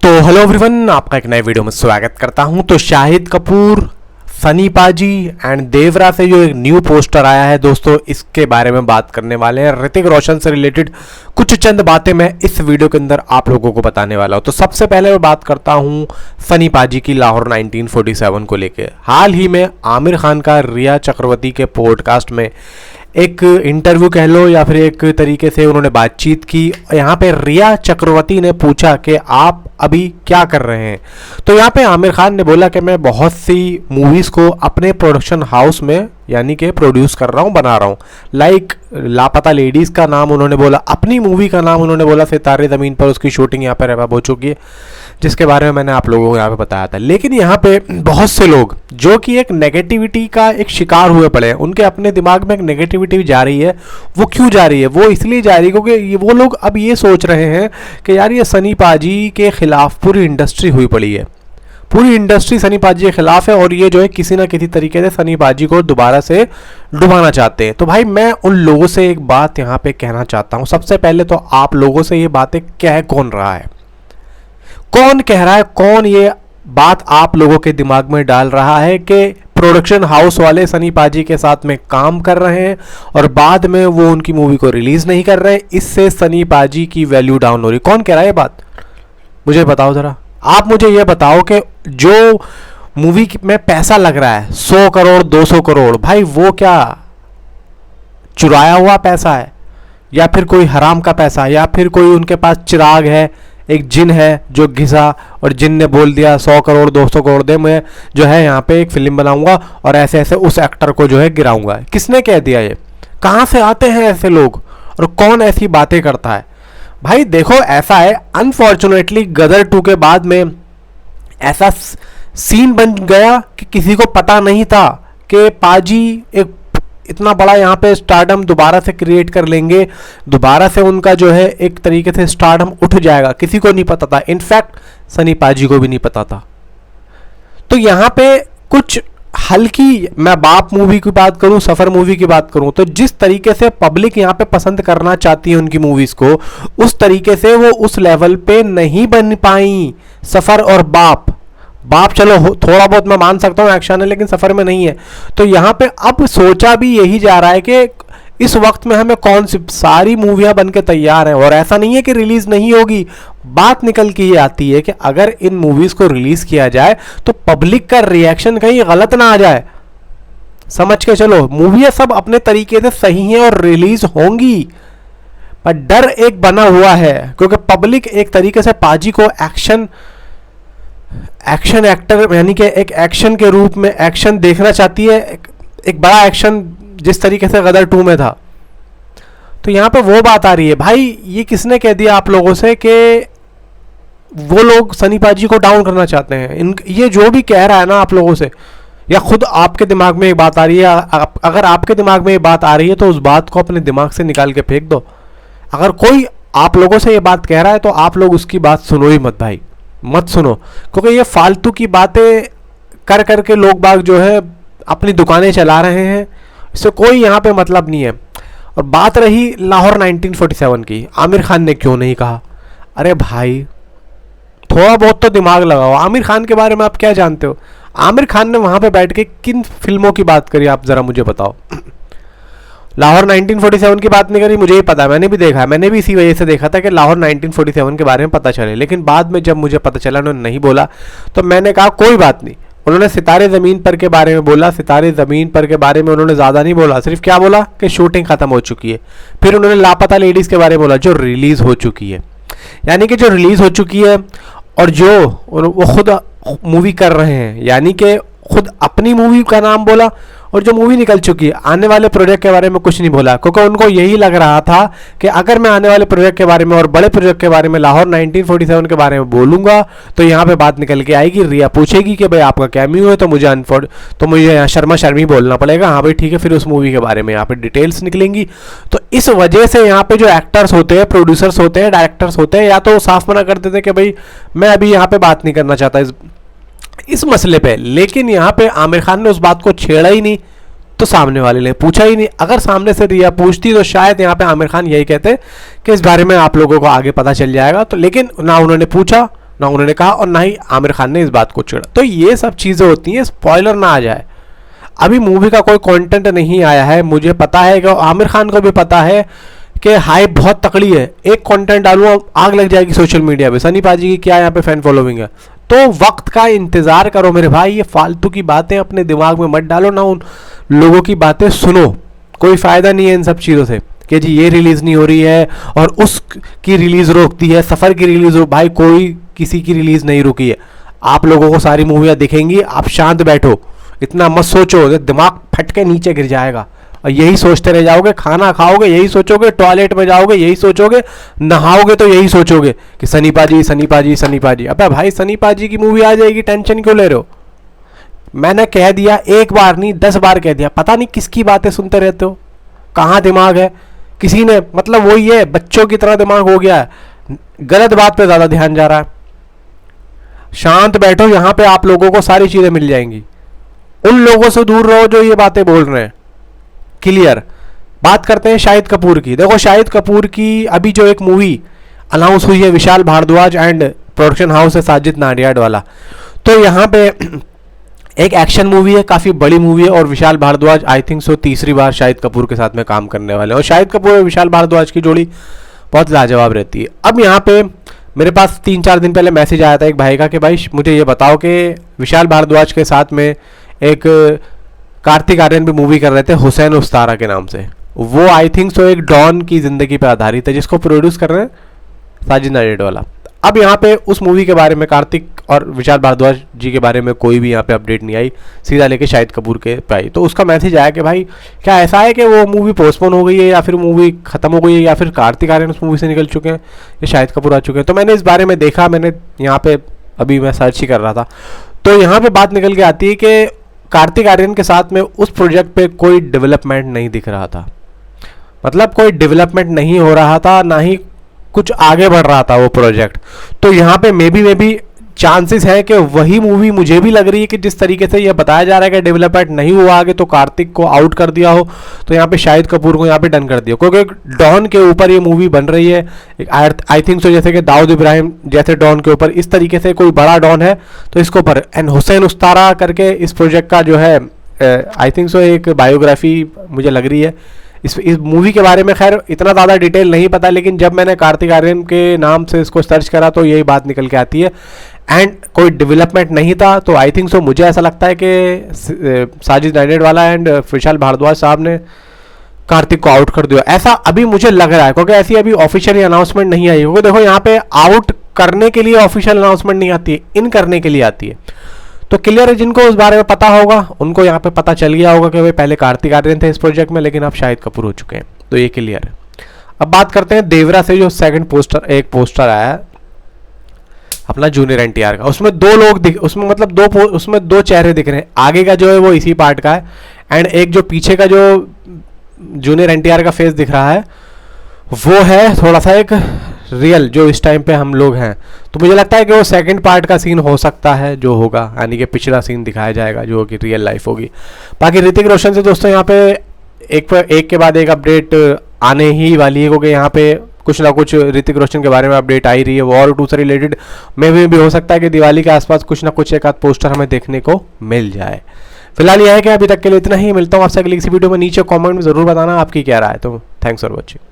तो hello everyone, आपका एक नए वीडियो में स्वागत करता हूं। तो शाहिद कपूर, सनी पाजी एंड देवरा से जो एक न्यू पोस्टर आया है दोस्तों, इसके बारे में बात करने वाले हैं। ऋतिक रोशन से रिलेटेड कुछ चंद बातें मैं इस वीडियो के अंदर आप लोगों को बताने वाला हूं। तो सबसे पहले मैं बात करता हूं सनी पाजी की लाहौर 1947 को लेके। हाल ही में आमिर खान का रिया चक्रवर्ती के पॉडकास्ट में एक इंटरव्यू कह लो या फिर एक तरीके से उन्होंने बातचीत की। यहाँ पे रिया चक्रवर्ती ने पूछा कि आप अभी क्या कर रहे हैं। तो यहाँ पे आमिर खान ने बोला कि मैं बहुत सी मूवीज़ को अपने प्रोडक्शन हाउस में यानी कि प्रोड्यूस कर रहा हूँ, बना रहा हूँ। लाइक लापता लेडीज़ का नाम उन्होंने बोला, अपनी मूवी का नाम उन्होंने बोला सितारे ज़मीन पर, उसकी शूटिंग यहाँ पर रैप हो चुकी है, जिसके बारे में मैंने आप लोगों को यहाँ पे बताया था। लेकिन यहाँ पे बहुत से लोग जो कि एक नेगेटिविटी का एक शिकार हुए पड़े हैं, उनके अपने दिमाग में एक नेगेटिविटी जा रही है। वो क्यों जा रही है? वो इसलिए जा रही है क्योंकि वो लोग अब ये सोच रहे हैं कि यार ये सनी पाजी के खिलाफ पूरी इंडस्ट्री हुई पड़ी है, पूरी इंडस्ट्री सनी पाजी के खिलाफ है और ये जो है किसी ना किसी तरीके से सनी पाजी को दोबारा से डुबाना चाहते हैं। तो भाई मैं उन लोगों से एक बात यहाँ पे कहना चाहता हूँ। सबसे पहले तो आप लोगों से ये बातें कह कौन रहा है, कौन कह रहा है, कौन ये बात आप लोगों के दिमाग में डाल रहा है कि प्रोडक्शन हाउस वाले सनी पाजी के साथ में काम कर रहे हैं और बाद में वो उनकी मूवी को रिलीज नहीं कर रहे, इससे सनी पाजी की वैल्यू डाउन हो रही। कौन कह रहा है ये बात? मुझे बताओ जरा। आप मुझे ये बताओ कि जो मूवी में पैसा लग रहा है 100 करोड़ 200 करोड़, भाई वो क्या चुराया हुआ पैसा है या फिर कोई हराम का पैसा, या फिर कोई उनके पास चिराग है, एक जिन है जो घिसा और जिन ने बोल दिया 100 करोड़ 200 करोड़ दे, मैं जो है यहाँ पे एक फिल्म बनाऊंगा और ऐसे ऐसे उस एक्टर को जो है गिराऊंगा। किसने कह दिया ये? कहाँ से आते हैं ऐसे लोग और कौन ऐसी बातें करता है? भाई देखो ऐसा है, अनफॉर्चुनेटली गदर 2 के बाद में ऐसा सीन बन गया कि किसी को पता नहीं था कि पाजी एक इतना बड़ा यहाँ पे स्टारडम दोबारा से क्रिएट कर लेंगे, दोबारा से उनका जो है एक तरीके से स्टारडम उठ जाएगा। किसी को नहीं पता था, इनफैक्ट सनी पाजी को भी नहीं पता था। तो यहाँ पे कुछ हल्की, मैं बाप मूवी की बात करूं, सफर मूवी की बात करूं, तो जिस तरीके से पब्लिक यहाँ पे पसंद करना चाहती है उनकी मूवीज को, उस तरीके से वो उस लेवल पे नहीं बन पाई। सफर और बाप चलो थोड़ा बहुत मैं मान सकता हूँ एक्शन है, लेकिन सफर में नहीं है। तो यहाँ पे अब सोचा भी यही जा रहा है कि इस वक्त में हमें कौन सी सारी मूवियां बन के तैयार हैं और ऐसा नहीं है कि रिलीज नहीं होगी। बात निकल के ये आती है कि अगर इन मूवीज को रिलीज किया जाए तो पब्लिक का रिएक्शन कहीं गलत ना आ जाए। समझ के चलो, मूवियां सब अपने तरीके से सही हैं और रिलीज होंगी, पर डर एक बना हुआ है क्योंकि पब्लिक एक तरीके से पाजी को एक्शन एक्टर यानी कि एक एक्शन के रूप में एक्शन देखना चाहती है, एक बड़ा एक्शन जिस तरीके से गदर 2 में था। तो यहाँ पे वो बात आ रही है। भाई ये किसने कह दिया आप लोगों से कि वो लोग सनी पाजी को डाउन करना चाहते हैं? ये जो भी कह रहा है ना आप लोगों से, या खुद आपके दिमाग में ये बात आ रही है, अगर आपके दिमाग में ये बात आ रही है तो उस बात को अपने दिमाग से निकाल के फेंक दो। अगर कोई आप लोगों से ये बात कह रहा है तो आप लोग उसकी बात सुनो ही मत भाई, मत सुनो, क्योंकि ये फालतू की बातें कर करके लोग बाग जो है अपनी दुकानें चला रहे हैं, इससे कोई यहाँ पे मतलब नहीं है। और बात रही लाहौर 1947 की, आमिर खान ने क्यों नहीं कहा? अरे भाई थोड़ा बहुत तो दिमाग लगाओ। आमिर खान के बारे में आप क्या जानते हो? आमिर खान ने वहाँ पे बैठ के किन फिल्मों की बात करी आप ज़रा मुझे बताओ। लाहौर 1947 की बात नहीं करी, मुझे ही पता है, मैंने भी देखा है, मैंने भी इसी वजह से देखा था कि लाहौर 1947 के बारे में पता चले। लेकिन बाद में जब मुझे पता चला उन्होंने नहीं बोला तो मैंने कहा कोई बात नहीं। उन्होंने सितारे ज़मीन पर के बारे में बोला, सितारे ज़मीन पर के बारे में उन्होंने ज़्यादा नहीं बोला, सिर्फ क्या बोला कि शूटिंग ख़त्म हो चुकी है। फिर उन्होंने लापता लेडीज़ के बारे में बोला जो रिलीज़ हो चुकी है, यानी कि जो रिलीज़ हो चुकी है और जो वो खुद मूवी कर रहे हैं, यानी कि खुद अपनी मूवी का नाम बोला और जो मूवी निकल चुकी है। आने वाले प्रोजेक्ट के बारे में कुछ नहीं बोला क्योंकि उनको यही लग रहा था कि अगर मैं आने वाले प्रोजेक्ट के बारे में और बड़े प्रोजेक्ट के बारे में लाहौर 1947 के बारे में बोलूंगा तो यहाँ पे बात निकल के आएगी, रिया पूछेगी कि भाई आपका कैमियो है, तो मुझे यहाँ शर्मा शर्मी बोलना पड़ेगा। हाँ भाई ठीक है, फिर उस मूवी के बारे में यहाँ पे डिटेल्स निकलेंगी। तो इस वजह से यहाँ पे जो एक्टर्स होते हैं, प्रोड्यूसर्स होते हैं, डायरेक्टर्स होते हैं, या तो साफ मना कर देते कि भाई मैं अभी यहाँ पे बात नहीं करना चाहता इस मसले पे। लेकिन यहाँ पे आमिर खान ने उस बात को छेड़ा ही नहीं, तो सामने वाले ने पूछा ही नहीं। अगर सामने से रिया पूछती तो शायद यहाँ पे आमिर खान यही कहते कि इस बारे में आप लोगों को आगे पता चल जाएगा। तो लेकिन ना उन्होंने पूछा ना उन्होंने कहा और ना ही आमिर खान ने इस बात को छेड़ा। तो ये सब चीज़ें होती हैं, स्पॉइलर ना आ जाए। अभी मूवी का कोई कंटेंट नहीं आया है, मुझे पता है कि आमिर खान को भी पता है कि हाइप बहुत तकड़ी है, एक कंटेंट डालूंगा आग लग जाएगी सोशल मीडिया पे। सनी पाजी की क्या यहाँ पे फैन फॉलोइंग है, तो वक्त का इंतजार करो मेरे भाई। ये फालतू की बातें अपने दिमाग में मत डालो, ना उन लोगों की बातें सुनो, कोई फायदा नहीं है इन सब चीज़ों से कि जी ये रिलीज नहीं हो रही है और उसकी रिलीज रोक दी है, सफ़र की रिलीज रोक। भाई कोई किसी की रिलीज नहीं रुकी है, आप लोगों को सारी मूवियाँ दिखेंगी, आप शांत बैठो, इतना मत सोचो, दिमाग फट के नीचे गिर जाएगा और यही सोचते रह जाओगे। खाना खाओगे यही सोचोगे, टॉयलेट में जाओगे यही सोचोगे, नहाओगे तो यही सोचोगे कि सनी पाजी सनी पाजी सनी पाजी। अबे भाई सनी पाजी की मूवी आ जाएगी, टेंशन क्यों ले रहे हो? मैंने कह दिया, एक बार नहीं 10 बार कह दिया, पता नहीं किसकी बातें सुनते रहते हो, कहाँ दिमाग है किसी ने, मतलब वही है बच्चों की तरह दिमाग हो गया है, गलत बात पे ज़्यादा ध्यान जा रहा है। शांत बैठो, यहाँ पे आप लोगों को सारी चीज़ें मिल जाएंगी। उन लोगों से दूर रहो जो ये बातें बोल रहे हैं। क्लियर। बात करते हैं शाहिद कपूर की। देखो शाहिद कपूर की अभी जो एक मूवी अनाउंस हुई है, Vishal Bhardwaj and production house है साजिद नाडियाड वाला, तो यहाँ पे एक एक्शन मूवी है, काफ़ी बड़ी मूवी है और Vishal Bhardwaj I think so तीसरी बार शाहिद कपूर के साथ में काम करने वाले हैं और शाहिद कपूर और विशाल भारद्वाज की जोड़ी बहुत लाजवाब रहती है। अब यहाँ पे मेरे पास 3-4 दिन पहले मैसेज आया था एक भाई का कि भाई मुझे ये बताओ कि विशाल भारद्वाज के साथ में एक कार्तिक आर्यन भी मूवी कर रहे थे हुसैन उस्तारा के नाम से, वो आई थिंक सो एक डॉन की ज़िंदगी पे आधारित है जिसको प्रोड्यूस कर रहे हैं साजिद नाडियाड वाला। अब यहाँ पे उस मूवी के बारे में कार्तिक और विशाल भारद्वाज जी के बारे में कोई भी यहाँ पे अपडेट नहीं आई, सीधा लेके शाहिद कपूर के पे आई। तो उसका मैसेज आया कि भाई क्या ऐसा है कि वो मूवी पोस्टपोन हो गई है या फिर मूवी ख़त्म हो गई है या फिर कार्तिक आर्यन उस मूवी से निकल चुके हैं या शाहिद कपूर आ चुके हैं। तो मैंने इस बारे में देखा, मैंने यहाँ पे अभी मैं सर्च ही कर रहा था, तो यहाँ पर बात निकल के आती है कि कार्तिक आर्यन के साथ में उस प्रोजेक्ट पे कोई डेवलपमेंट नहीं दिख रहा था, मतलब कोई डेवलपमेंट नहीं हो रहा था, ना ही कुछ आगे बढ़ रहा था वो प्रोजेक्ट। तो यहाँ पे मे बी चांसेस है कि वही मूवी, मुझे भी लग रही है कि जिस तरीके से ये बताया जा रहा है कि डेवलपमेंट नहीं हुआ आगे, तो कार्तिक को आउट कर दिया हो, तो यहाँ पे शाहिद कपूर को यहाँ पे डन कर दिया, क्योंकि डॉन के ऊपर ये मूवी बन रही है। आई थिंक सो जैसे कि दाऊद इब्राहिम जैसे डॉन के ऊपर इस तरीके से कोई बड़ा डॉन है तो इसके ऊपर, एंड हुसैन उस्तारा करके इस प्रोजेक्ट का जो है आई थिंक सो एक बायोग्राफी मुझे लग रही है। इस मूवी के बारे में खैर इतना ज़्यादा डिटेल नहीं पता, लेकिन जब मैंने कार्तिक आर्यन के नाम से इसको सर्च करा तो यही बात निकल के आती है। एंड कोई डेवलपमेंट नहीं था, तो आई थिंक सो मुझे ऐसा लगता है कि साजिद नाडियाड वाला एंड विशाल भारद्वाज साहब ने कार्तिक को आउट कर दिया, ऐसा अभी मुझे लग रहा है, क्योंकि ऐसी अभी ऑफिशियली अनाउंसमेंट नहीं आई। क्योंकि देखो यहाँ पे आउट करने के लिए ऑफिशियल अनाउंसमेंट नहीं आती है, इन करने के लिए आती है। तो क्लियर है, जिनको उस बारे में पता होगा उनको यहाँ पे पता चल गया होगा कि भाई पहले कार्तिक आर्यन थे इस प्रोजेक्ट में, लेकिन अब शाहिद कपूर हो चुके हैं, तो ये क्लियर है। अब बात करते हैं देवरा से जो सेकंड पोस्टर, एक पोस्टर आया है अपना जूनियर एनटीआर का, उसमें दो लोग उसमें मतलब उसमें दो चेहरे दिख रहे हैं। आगे का जो है वो इसी पार्ट का है एंड एक जो पीछे का जो जूनियर एनटीआर का फेस दिख रहा है वो है थोड़ा सा एक रियल, जो इस टाइम पे हम लोग हैं। तो मुझे लगता है कि वो सेकंड पार्ट का सीन हो सकता है जो होगा, यानी कि पिछला सीन दिखाया जाएगा जो कि रियल लाइफ होगी। बाकी ऋतिक रोशन से दोस्तों यहाँ पे एक के बाद एक अपडेट आने ही वाली है, क्योंकि यहाँ पे कुछ ना कुछ ऋतिक रोशन के बारे में अपडेट आ ही रही है। वॉर 2 से रिलेटेड में भी हो सकता है कि दिवाली के आसपास कुछ ना कुछ एक आध पोस्टर हमें देखने को मिल जाए। फिलहाल यह है कि अभी तक के लिए इतना ही, मिलता हूँ आपसे अगली किसी वीडियो में। नीचे कमेंट में ज़रूर बताना आपकी क्या राय है। तो थैंक्स फॉर वॉचिंग।